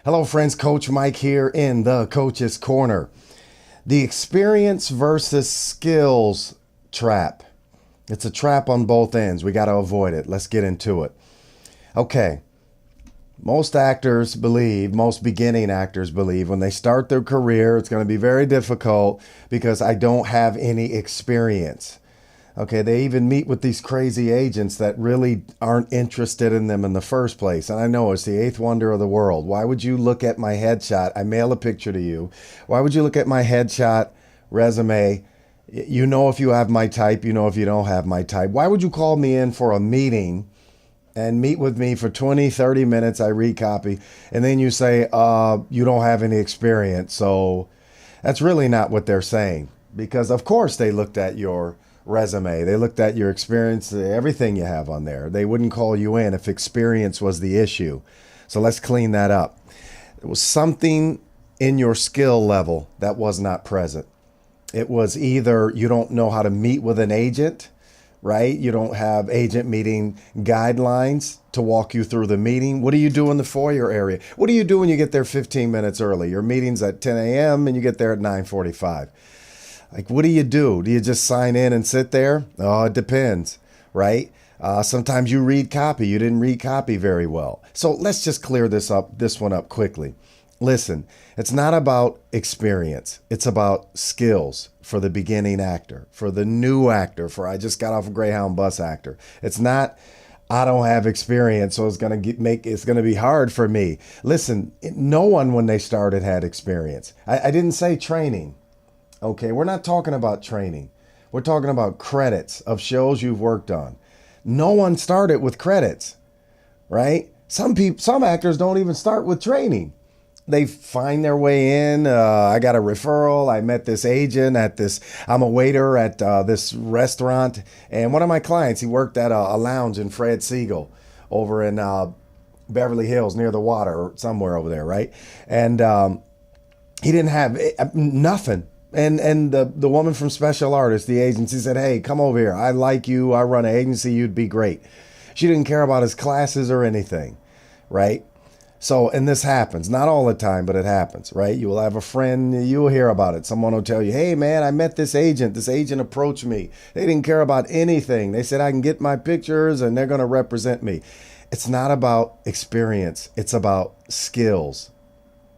Hello, friends. Coach Mike here in the Coach's Corner. The experience versus skills trap. It's a trap on both ends. We got to avoid it. Let's get into it. Okay. Most actors believe, most beginning actors believe, when they start their career, it's going to be very difficult because I don't have any experience. Okay, they even meet with these crazy agents that really aren't interested in them in the first place. And I know it's the eighth wonder of the world. Why would you look at my headshot? I mail a picture to you. Why would you look at my headshot, resume? You know if you have my type, you know if you don't have my type. Why would you call me in for a meeting and meet with me for 20, 30 minutes? I read copy. And then you say, you don't have any experience. So that's really not what they're saying. Because of course they looked at your resume. They looked at your experience, everything you have on there. They wouldn't call you in if experience was the issue. So let's clean that up. There was something in your skill level that was not present. It was either you don't know how to meet with an agent, right? You don't have agent meeting guidelines to walk you through the meeting. What do you do in the foyer area? What do you do when you get there 15 minutes early? Your meeting's at 10 a.m. and you get there at 9:45. Like, what do? Do you just sign in and sit there? Oh, it depends, right? Sometimes you read copy. You didn't read copy very well. So let's just clear this one up quickly. Listen, it's not about experience. It's about skills for the beginning actor, for the new actor, for I just got off a Greyhound bus actor. It's not, I don't have experience, so it's going to be hard for me. Listen, no one when they started had experience. I didn't say training. Okay, we're not talking about training. We're talking about credits of shows you've worked on. No one started with credits, right? Some actors don't even start with training. They find their way in. I got a referral. I met this agent I'm a waiter at this restaurant. And one of my clients, he worked at a lounge in Fred Siegel over in Beverly Hills near the water or somewhere over there, right? And he didn't have nothing. And the woman from Special Artists, the agency, said, hey, come over here. I like you. I run an agency. You'd be great. She didn't care about his classes or anything, right? So, and this happens, not all the time, but it happens, right? You will have a friend, you will hear about it. Someone will tell you, hey, man, I met this agent. This agent approached me. They didn't care about anything. They said, I can get my pictures and they're going to represent me. It's not about experience. It's about skills.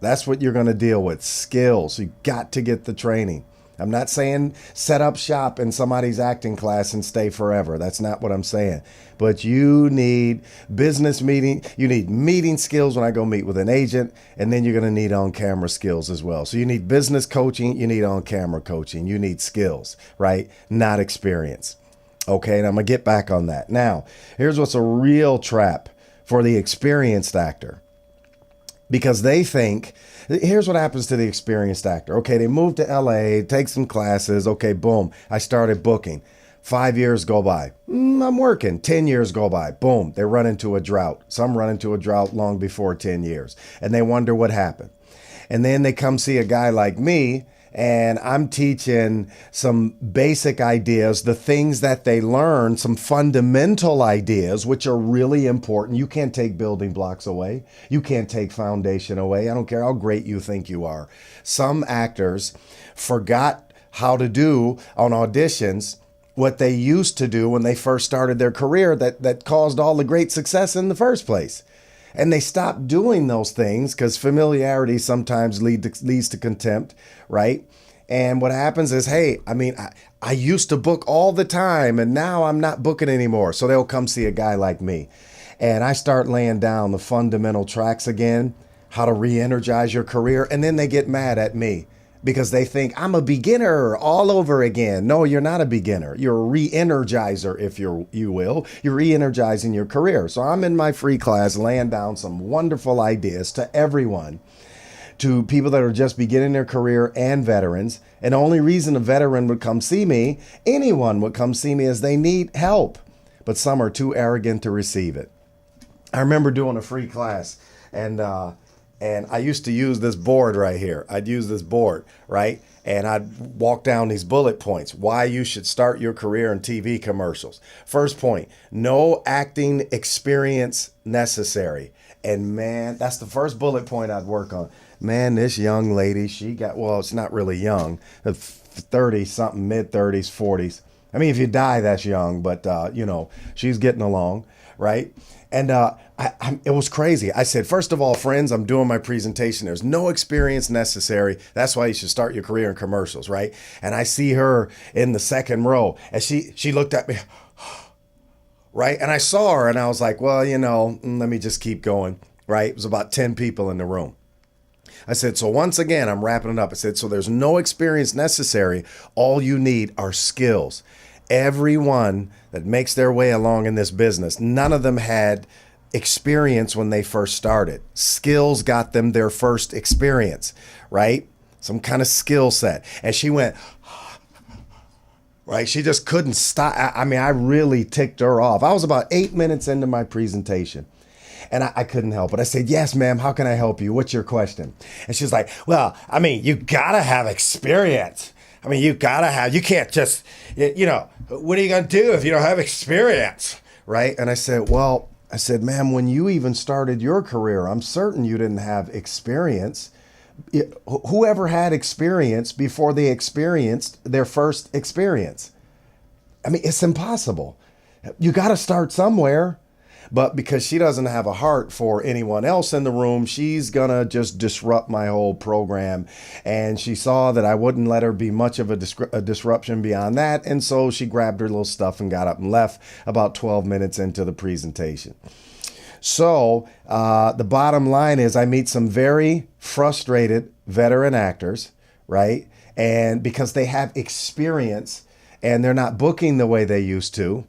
That's what you're going to deal with, skills. You got to get the training. I'm not saying set up shop in somebody's acting class and stay forever. That's not what I'm saying. But you need business meeting. You need meeting skills when I go meet with an agent. And then you're going to need on-camera skills as well. So you need business coaching. You need on-camera coaching. You need skills, right? Not experience. Okay, and I'm going to get back on that. Now, here's what's a real trap for the experienced actor. Because they think, here's what happens to the experienced actor. Okay, they move to LA, take some classes. Okay, boom, I started booking. 5 years go by. I'm working. 10 years go by. Boom, they run into a drought. Some run into a drought long before 10 years. And they wonder what happened. And then they come see a guy like me, and I'm teaching some basic ideas, the things that they learn, some fundamental ideas, which are really important. You can't take building blocks away. You can't take foundation away. I don't care how great you think you are. Some actors forgot how to do on auditions what they used to do when they first started their career that caused all the great success in the first place. And they stop doing those things because familiarity sometimes leads to contempt, right? And what happens is, hey, I used to book all the time and now I'm not booking anymore. So they'll come see a guy like me. And I start laying down the fundamental tracks again, how to re-energize your career. And then they get mad at me because they think I'm a beginner all over again. No, you're not a beginner. You're a re-energizer, if you will. You're re-energizing your career. So I'm in my free class laying down some wonderful ideas to everyone, to people that are just beginning their career and veterans. And the only reason a veteran would come see me, anyone would come see me, is they need help. But some are too arrogant to receive it. I remember doing a free class, and I used to use this board right here. I'd use this board, right? And I'd walk down these bullet points, why you should start your career in TV commercials. First point, no acting experience necessary. And man, that's the first bullet point I'd work on. Man, this young lady, she got, well, it's not really young, 30 something, mid 30s, 40s. I mean, if you die, that's young, but, she's getting along, right? And it was crazy. I said, first of all, friends, I'm doing my presentation. There's no experience necessary. That's why you should start your career in commercials, right? And I see her in the second row, and she looked at me, right? And I saw her, and I was like, well, let me just keep going, right? It was about 10 people in the room. I said, so once again, I'm wrapping it up. I said, so there's no experience necessary. All you need are skills. Everyone that makes their way along in this business, none of them had experience when they first started. Skills got them their first experience, right? Some kind of skill set. And she went, right? She just couldn't stop. I mean, I really ticked her off. I was about 8 minutes into my presentation. And I couldn't help it. I said, yes, ma'am, how can I help you? What's your question? And she's like, well, I mean, you gotta have experience. I mean, you can't just, what are you gonna do if you don't have experience, right? And I said, ma'am, when you even started your career, I'm certain you didn't have experience. Whoever had experience before they experienced their first experience? I mean, it's impossible. You gotta start somewhere. But because she doesn't have a heart for anyone else in the room, she's going to just disrupt my whole program. And she saw that I wouldn't let her be much of a disruption beyond that. And so she grabbed her little stuff and got up and left about 12 minutes into the presentation. So the bottom line is I meet some very frustrated veteran actors, right? And because they have experience and they're not booking the way they used to,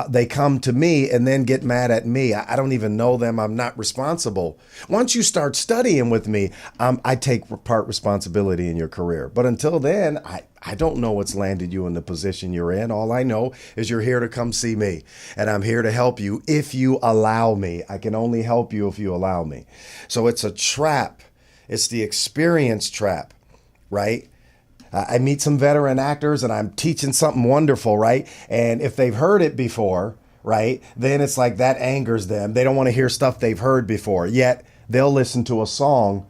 they come to me and then get mad at me. I don't even know them. I'm not responsible. Once you start studying with me, I take part responsibility in your career. But until then, I don't know what's landed you in the position you're in. All I know is you're here to come see me. And I'm here to help you if you allow me. I can only help you if you allow me. So it's a trap. It's the experience trap, right? I meet some veteran actors and I'm teaching something wonderful, right? And if they've heard it before, right, then it's like that angers them. They don't want to hear stuff they've heard before. Yet they'll listen to a song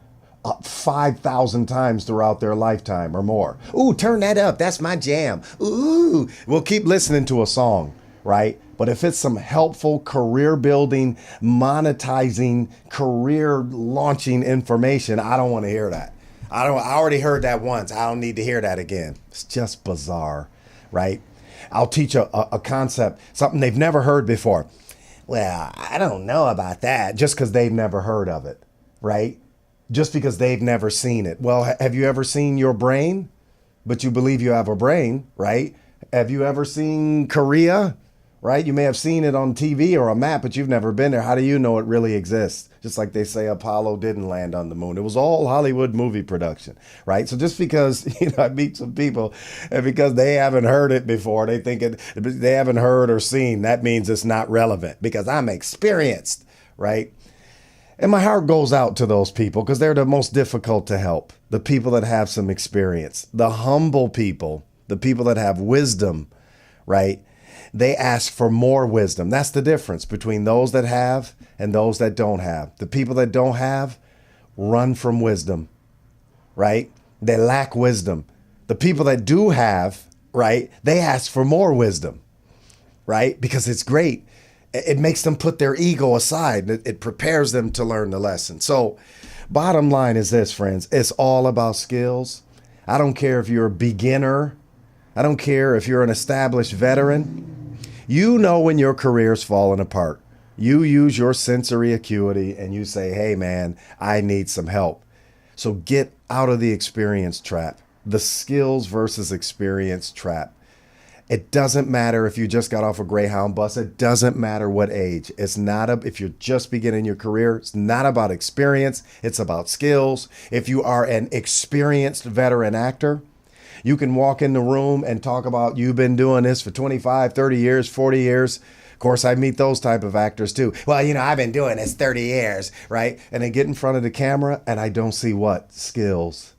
5,000 times throughout their lifetime or more. Ooh, turn that up. That's my jam. Ooh, we'll keep listening to a song, right? But if it's some helpful career building, monetizing, career launching information, I don't want to hear that. I already heard that once. I don't need to hear that again. It's just bizarre, right? I'll teach a concept, something they've never heard before. Well, I don't know about that, just because they've never heard of it, right? Just because they've never seen it. Well, have you ever seen your brain? But you believe you have a brain, right? Have you ever seen Korea? Right? You may have seen it on TV or a map, but you've never been there. How do you know it really exists? Just like they say Apollo didn't land on the moon. It was all Hollywood movie production, right? So just because, I meet some people and because they haven't heard it before, they haven't heard or seen, that means it's not relevant because I'm experienced, right? And my heart goes out to those people because they're the most difficult to help. The people that have some experience, the humble people, the people that have wisdom, right? They ask for more wisdom. That's the difference between those that have and those that don't have. The people that don't have run from wisdom, right? They lack wisdom. The people that do have, right, they ask for more wisdom, right? Because it's great. It makes them put their ego aside. It prepares them to learn the lesson. So bottom line is this, friends. It's all about skills. I don't care if you're a beginner. I don't care if you're an established veteran. You know when your career's falling apart. You use your sensory acuity and you say, hey, man, I need some help. So get out of the experience trap, the skills versus experience trap. It doesn't matter if you just got off a Greyhound bus. It doesn't matter what age. It's not if you're just beginning your career, it's not about experience. It's about skills. If you are an experienced veteran actor, you can walk in the room and talk about you've been doing this for 25, 30 years, 40 years. Of course, I meet those type of actors too. Well, I've been doing this 30 years, right? And they get in front of the camera and I don't see what? Skills,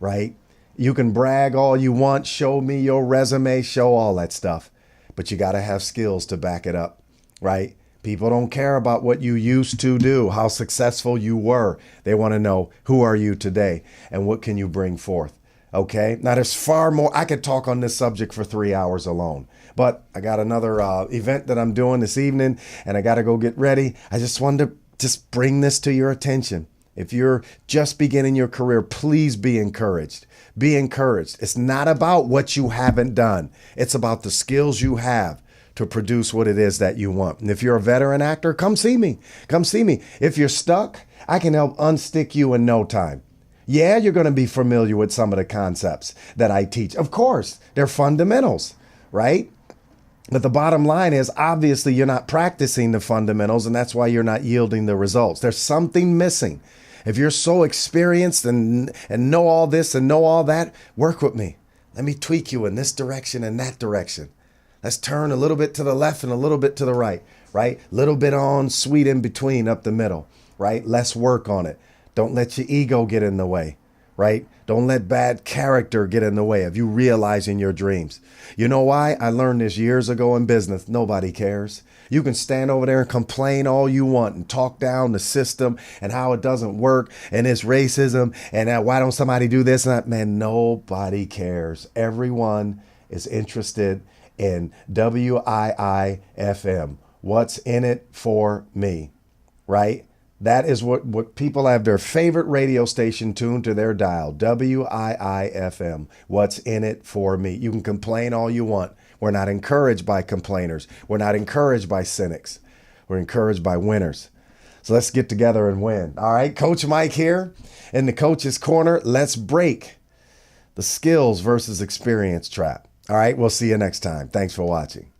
right? You can brag all you want, show me your resume, show all that stuff. But you got to have skills to back it up, right? People don't care about what you used to do, how successful you were. They want to know, who are you today and what can you bring forth? Okay. Now there's far more. I could talk on this subject for 3 hours alone, but I got another event that I'm doing this evening and I got to go get ready. I just wanted to just bring this to your attention. If you're just beginning your career, please be encouraged. Be encouraged. It's not about what you haven't done. It's about the skills you have to produce what it is that you want. And if you're a veteran actor, come see me. Come see me. If you're stuck, I can help unstick you in no time. Yeah, you're going to be familiar with some of the concepts that I teach. Of course, they're fundamentals, right? But the bottom line is, obviously, you're not practicing the fundamentals, and that's why you're not yielding the results. There's something missing. If you're so experienced and know all this and know all that, work with me. Let me tweak you in this direction and that direction. Let's turn a little bit to the left and a little bit to the right, right? Little bit on, sweet in between, up the middle, right? Let's work on it. Don't let your ego get in the way, right? Don't let bad character get in the way of you realizing your dreams. You know why? I learned this years ago in business. Nobody cares. You can stand over there and complain all you want and talk down the system and how it doesn't work and it's racism and why don't somebody do this and that. Man, nobody cares. Everyone is interested in WIIFM. What's in it for me, right? That is what people have their favorite radio station tuned to their dial, WIIFM. What's in it for me? You can complain all you want. We're not encouraged by complainers. We're not encouraged by cynics. We're encouraged by winners. So let's get together and win. All right, Coach Mike here in the Coach's Corner. Let's break the skills versus experience trap. All right, we'll see you next time. Thanks for watching.